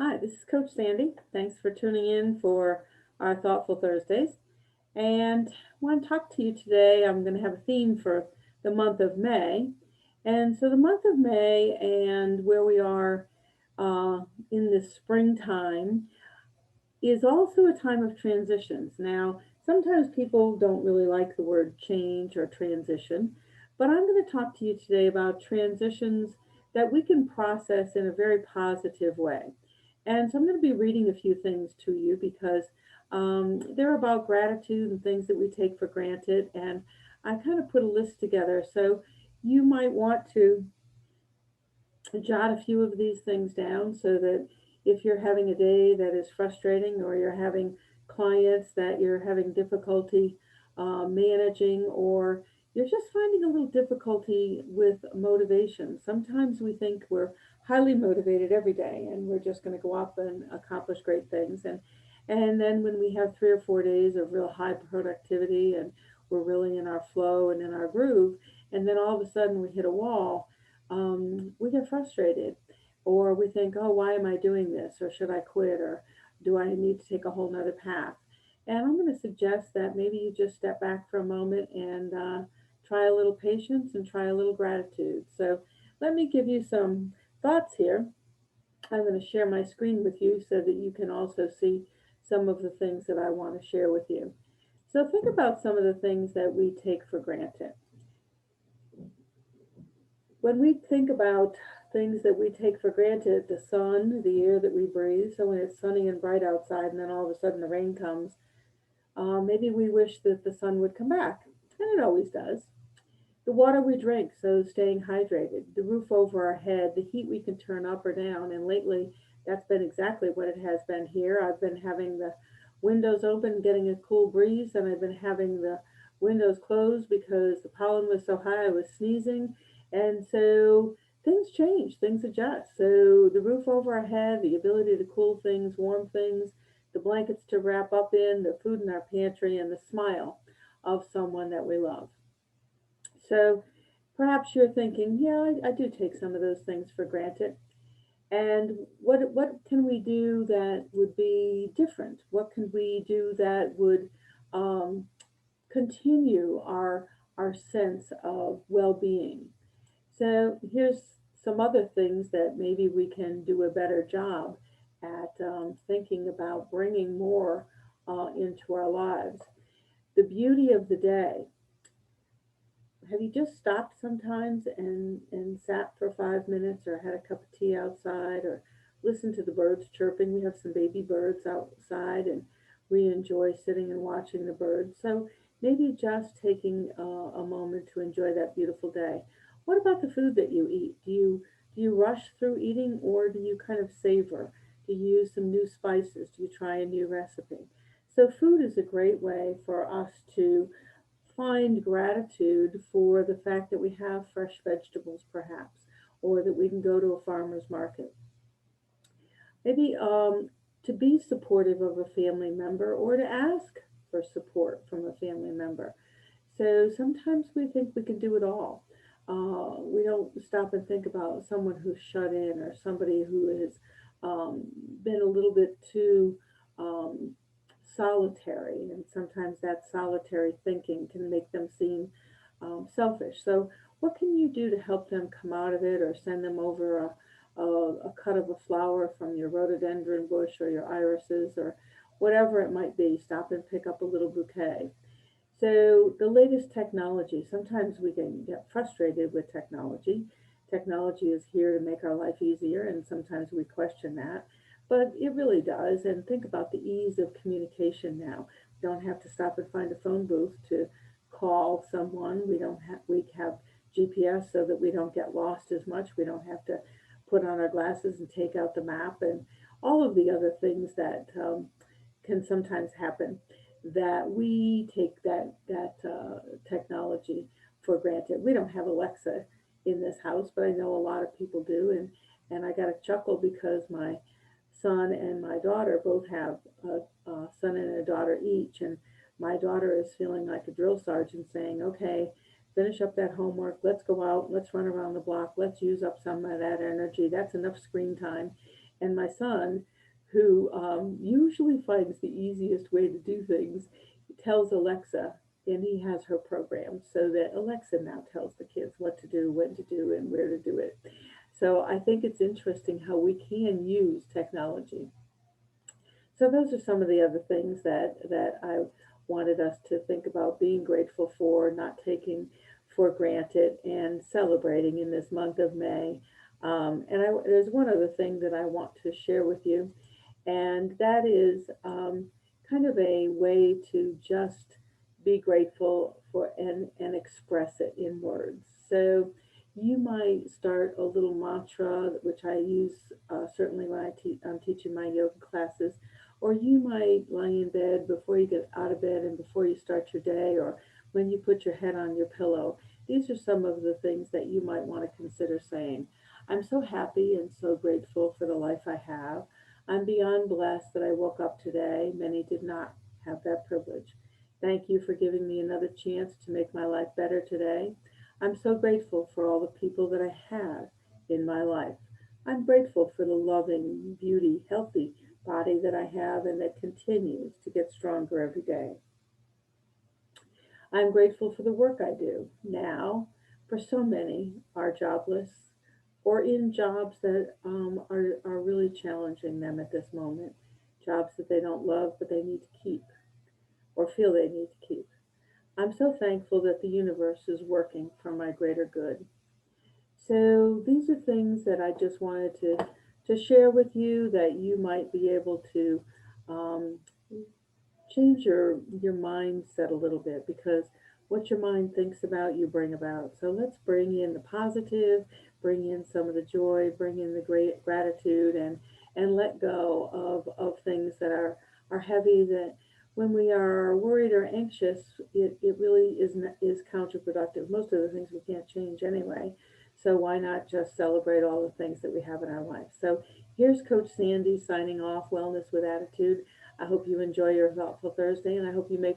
Hi, this is Coach Sandy. Thanks for tuning in for our Thoughtful Thursdays. And I want to talk to you today. I'm going to have a theme for the month of May. And so, the month of May and where we are uh, in the springtime is also a time of transitions. Now, sometimes people don't really like the word change or transition, but I'm going to talk to you today about transitions that we can process in a very positive way. And so I'm going to be reading a few things to you because they're about gratitude and things that we take for granted. And I kind of put a list together. So you might want to jot a few of these things down so that if you're having a day that is frustrating or you're having clients that you're having difficulty managing or you're just finding a little difficulty with motivation. Sometimes we think we're highly motivated every day and we're just going to go up and accomplish great things. And then when we have 3 or 4 days of real high productivity and we're really in our flow and in our groove, and then all of a sudden we hit a wall, we get frustrated or we think, oh, why am I doing this? Or should I quit? Or do I need to take a whole nother path? And I'm going to suggest that maybe you just step back for a moment and try a little patience and try a little gratitude. So let me give you some thoughts here. I'm going to share my screen with you so that you can also see some of the things that I want to share with you. So think about some of the things that we take for granted. When we think about things that we take for granted, the sun, the air that we breathe, so when it's sunny and bright outside and then all of a sudden the rain comes, maybe we wish that the sun would come back, and it always does. The water we drink, so staying hydrated, the roof over our head, the heat we can turn up or down, and lately that's been exactly what it has been here. I've been having the windows open, getting a cool breeze, and I've been having the windows closed because the pollen was so high I was sneezing. And so things change, things adjust. So the roof over our head, the ability to cool things, warm things, the blankets to wrap up in, the food in our pantry, and the smile of someone that we love. So perhaps you're thinking, yeah, I do take some of those things for granted. And what can we do that would be different? What can we do that would um, continue our sense of well-being? So here's some other things that maybe we can do a better job at thinking about bringing more into our lives. The beauty of the day. Have you just stopped sometimes and sat for 5 minutes or had a cup of tea outside or listened to the birds chirping? We have some baby birds outside and we enjoy sitting and watching the birds. So maybe just taking a moment to enjoy that beautiful day. What about the food that you eat? Do you rush through eating or do you kind of savor? Do you use some new spices? Do you try a new recipe? So food is a great way for us to find gratitude for the fact that we have fresh vegetables, perhaps, or that we can go to a farmer's market. Maybe to be supportive of a family member or to ask for support from a family member. So sometimes we think we can do it all. We don't stop and think about someone who's shut in or somebody who has um, been a little bit too um, solitary, and sometimes that solitary thinking can make them seem selfish. So, what can you do to help them come out of it, or send them over a cut of a flower from your rhododendron bush or your irises or whatever it might be? Stop and pick up a little bouquet. So, the latest technology, sometimes we can get frustrated with technology. Technology is here to make our life easier, and sometimes we question that, but it really does. And think about the ease of communication now. We don't have to stop and find a phone booth to call someone. We have GPS so that we don't get lost as much. We don't have to put on our glasses and take out the map and all of the other things that can sometimes happen that we take that technology for granted. We don't have Alexa in this house, but I know a lot of people do, and I got a chuckle because my son and my daughter both have a son and a daughter each, and my daughter is feeling like a drill sergeant, saying, "Okay, finish up that homework. Let's go out. Let's run around the block. Let's use up some of that energy. That's enough screen time." And my son, who usually finds the easiest way to do things, tells Alexa, and he has her programmed so that Alexa now tells the kids what to do, when to do, and where to do it. So I think it's interesting how we can use technology. So those are some of the other things that I wanted us to think about being grateful for, not taking for granted, and celebrating in this month of May. There's one other thing that I want to share with you, and that is kind of a way to just be grateful for and express it in words. So you might start a little mantra, which I use certainly when I'm teaching my yoga classes, or you might lie in bed before you get out of bed and before you start your day, or when you put your head on your pillow. These are some of the things that you might want to consider saying. I'm so happy and so grateful for the life I have. I'm beyond blessed that I woke up today. Many did not have that privilege. Thank you for giving me another chance to make my life better today. I'm so grateful for all the people that I have in my life. I'm grateful for the loving, beauty, healthy body that I have and that continues to get stronger every day. I'm grateful for the work I do now, for so many are jobless or in jobs that are really challenging them at this moment, jobs that they don't love but they need to keep or feel they need to keep. I'm so thankful that the universe is working for my greater good. So these are things that I just wanted to share with you that you might be able to um, change your mindset a little bit, because what your mind thinks about you bring about. So let's bring in the positive, bring in some of the joy, bring in the great gratitude, and let go of things that are heavy, that when we are worried or anxious, it really is counterproductive. Most of the things we can't change anyway, so why not just celebrate all the things that we have in our life. So here's Coach Sandy signing off, Wellness with Attitude. I hope you enjoy your Thoughtful Thursday, and I hope you make